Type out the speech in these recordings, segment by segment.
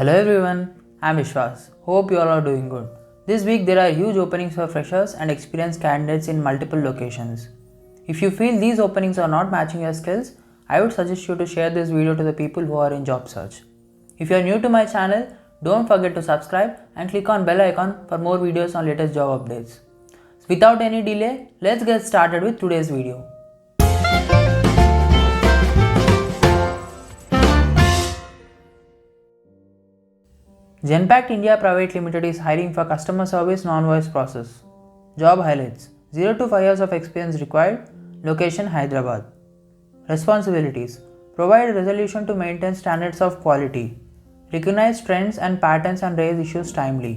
Hello everyone, I'm Vishwas. Hope you all are doing good. This week there are huge openings for freshers and experienced candidates in multiple locations. If you feel these openings are not matching your skills, I would suggest you to share this video to the people who are in job search. If you are new to my channel, don't forget to subscribe and click on bell icon for more videos on latest job updates. Without any delay, let's get started with today's video. Genpact India Private Limited is hiring for customer service non-voice process. Job highlights: 0 to 5 years of experience required. Location Hyderabad. Responsibilities: provide resolution to maintain standards of quality. Recognize trends and patterns and raise issues timely.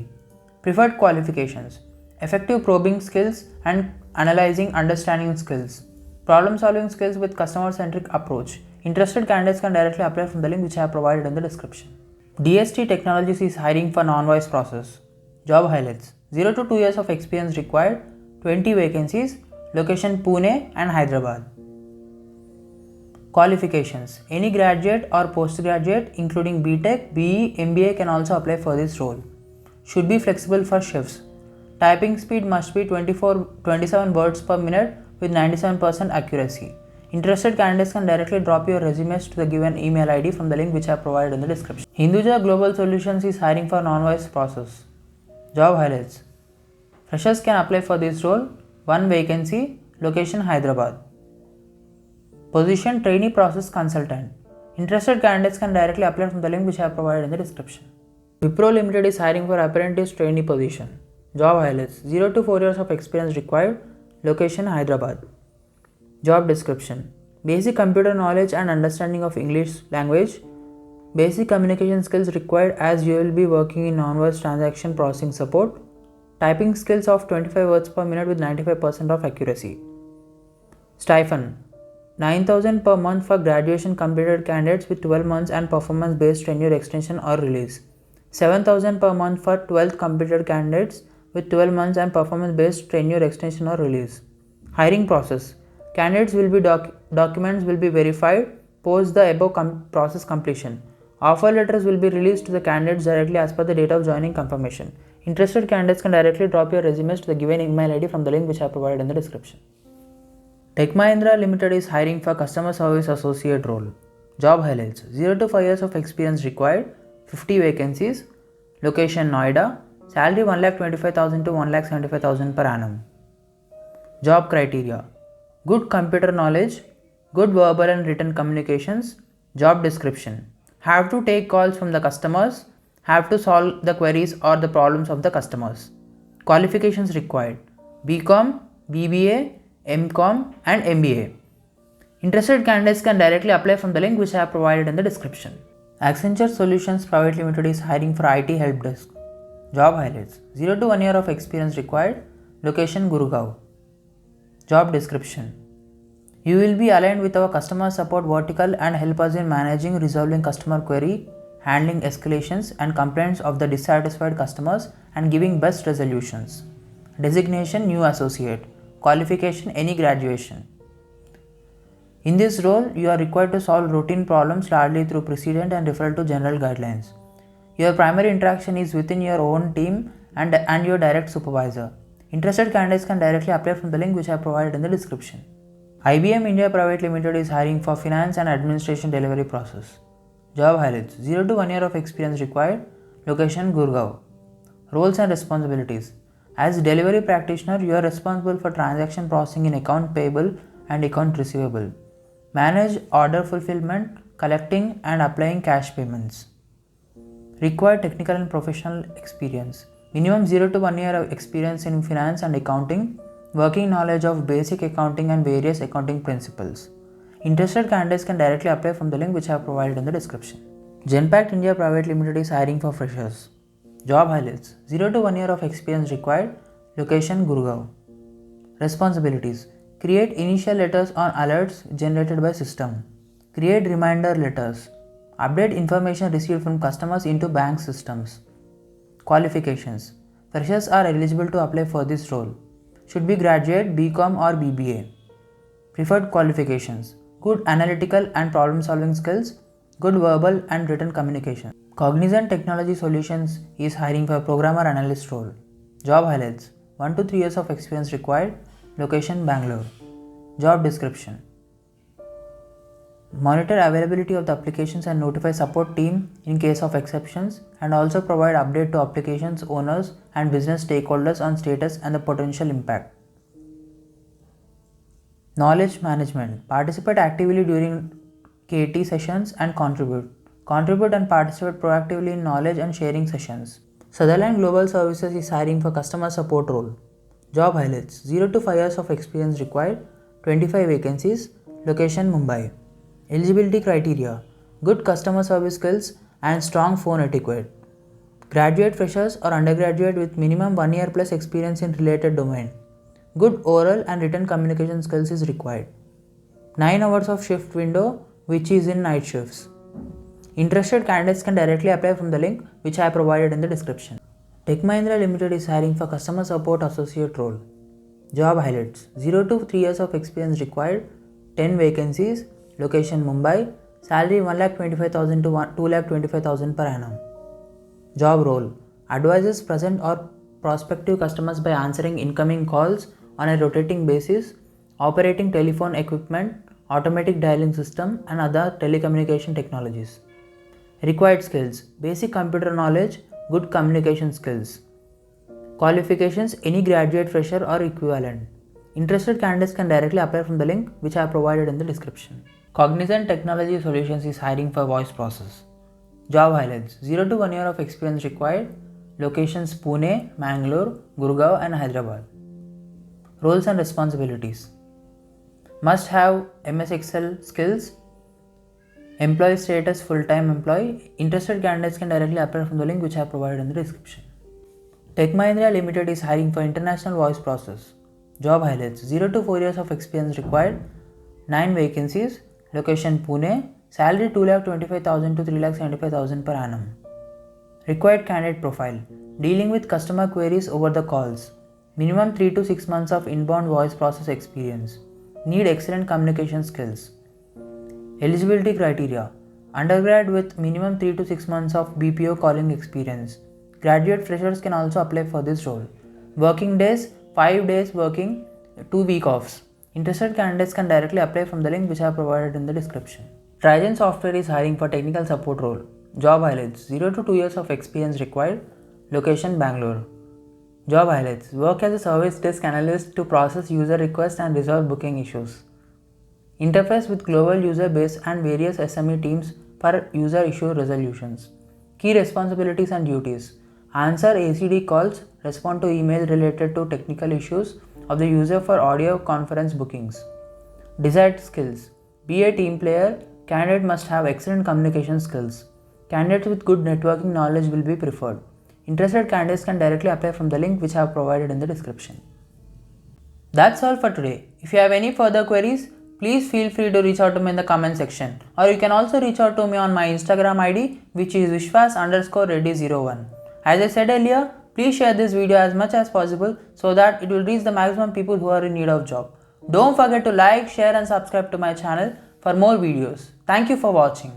Preferred qualifications: effective probing skills and analyzing understanding skills. Problem solving skills with customer centric approach. Interested candidates can directly apply from the link which I have provided in the description. DST Technologies is hiring for non-voice process. Job highlights: 0 to 2 years of experience required, 20 vacancies, location Pune and Hyderabad. Qualifications: any graduate or postgraduate including BTech, BE, MBA can also apply for this role. Should be flexible for shifts. Typing speed must be 27 words per minute with 97% accuracy. Interested candidates can directly drop your resumes to the given email ID from the link which I have provided in the description. Hinduja Global Solutions is hiring for non-voice process. Job highlights: freshers can apply for this role, 1 vacancy, location Hyderabad. Position trainee process consultant. Interested candidates can directly apply from the link which I have provided in the description. Wipro Limited is hiring for apprentice trainee position. Job highlights: 0 to 4 years of experience required, location Hyderabad. Job description: basic computer knowledge and understanding of English language, basic communication skills required as you will be working in non-voice transaction processing support, typing skills of 25 words per minute with 95% of accuracy. Stipend: 9,000 per month for graduation completed candidates with 12 months and performance based tenure extension or release. 7,000 per month for 12th completed candidates with 12 months and performance based tenure extension or release. Hiring process: candidates will be documents will be verified post the above process completion. Offer letters will be released to the candidates directly as per the date of joining confirmation. Interested candidates can directly drop your resumes to the given email ID from the link which I have provided in the description. Tech Mahindra Limited is hiring for customer service associate role. Job highlights: 0 to 5 years of experience required, 50 vacancies, location Noida, salary 1,25,000 to 1,75,000 per annum. Job criteria: good computer knowledge, good verbal and written communications. Job description: have to take calls from the customers, have to solve the queries or the problems of the customers. Qualifications required: BCom, BBA, MCom and MBA. Interested candidates can directly apply from the link which I have provided in the description. Accenture Solutions Private Limited is hiring for IT help desk. Job highlights: 0 to 1 year of experience required, location Gurgaon. Job description: you will be aligned with our customer support vertical and help us in managing, resolving customer query, handling escalations and complaints of the dissatisfied customers and giving best resolutions. Designation: new associate. Qualification: any graduation. In this role, you are required to solve routine problems largely through precedent and referral to general guidelines. Your primary interaction is within your own team and your direct supervisor. Interested candidates can directly apply from the link which I have provided in the description. IBM India Private Limited is hiring for finance and administration delivery process. Job highlights: 0 to 1 year of experience required, location Gurgaon. Roles and responsibilities: as delivery practitioner, you are responsible for transaction processing in account payable and account receivable. Manage order fulfillment, collecting and applying cash payments. Required technical and professional experience: minimum 0 to 1 year of experience in finance and accounting, working knowledge of basic accounting and various accounting principles. Interested candidates can directly apply from the link which I have provided in the description. Genpact India Private Limited is hiring for freshers. Job highlights: 0 to 1 year of experience required, location Gurgaon. Responsibilities: create initial letters on alerts generated by system. Create reminder letters. Update information received from customers into bank systems. Qualifications: freshers are eligible to apply for this role. Should be graduate, BCom or BBA. Preferred qualifications: good analytical and problem solving skills, good verbal and written communication. Cognizant Technology Solutions is hiring for programmer analyst role. Job highlights: 1 to 3 years of experience required. Location Bangalore. Job description: monitor availability of the applications and notify support team in case of exceptions, and also provide update to applications owners and business stakeholders on status and the potential impact. Knowledge management: participate actively during KT sessions and contribute and participate proactively in knowledge and sharing sessions. Sutherland Global Services is hiring for customer support role. Job highlights: 0 to 5 years of experience required. 25 vacancies. Location Mumbai. Eligibility criteria: good customer service skills and strong phone etiquette. Graduate freshers or undergraduate with minimum 1 year plus experience in related domain. Good oral and written communication skills is required. 9 hours of shift window, which is in night shifts. Interested candidates can directly apply from the link which I provided in the description. Tech Mahindra Limited is hiring for customer support associate role. Job highlights: 0 to 3 years of experience required. 10 vacancies. Location Mumbai. Salary 1,25,000 to 2,25,000 per annum. Job role: advises present or prospective customers by answering incoming calls on a rotating basis, operating telephone equipment, automatic dialing system and other telecommunication technologies. Required skills: basic computer knowledge, good communication skills. Qualifications: any graduate, fresher or equivalent. Interested candidates can directly apply from the link which I have provided in the description. Cognizant Technology Solutions is hiring for voice process. Job highlights: 0 to 1 year of experience required. Locations Pune, Mangalore, Gurgaon and Hyderabad. Roles and responsibilities: must have MS Excel skills. Employee status full-time employee. Interested candidates can directly apply from the link which I have provided in the description. Tech Mahindra Limited is hiring for international voice process. Job highlights: 0 to 4 years of experience required. 9 vacancies. Location Pune. Salary 2,25,000 to 3,75,000 per annum. Required candidate profile: dealing with customer queries over the calls. Minimum 3 to 6 months of inbound voice process experience. Need excellent communication skills. Eligibility criteria: undergrad with minimum 3 to 6 months of BPO calling experience. Graduate freshers can also apply for this role. Working days: 5 days working, 2 week offs. Interested candidates can directly apply from the link which I have provided in the description. Trigen Software is hiring for technical support role. Job highlights: 0 to 2 years of experience required. Location Bangalore. Job highlights: work as a service desk analyst to process user requests and resolve booking issues. Interface with global user base and various SME teams for user issue resolutions. Key responsibilities and duties: answer ACD calls, respond to email related to technical issues of the user for audio conference bookings. Desired skills: be a team player. Candidate must have excellent communication skills. Candidates with good networking knowledge will be preferred. Interested candidates can directly apply from the link which I have provided in the description. That's all for today. If you have any further queries, please feel free to reach out to me in the comment section, or you can also reach out to me on my Instagram ID, which is vishwas_reddy01. As I said earlier, please share this video as much as possible so that it will reach the maximum people who are in need of job. Don't forget to like, share and subscribe to my channel for more videos. Thank you for watching.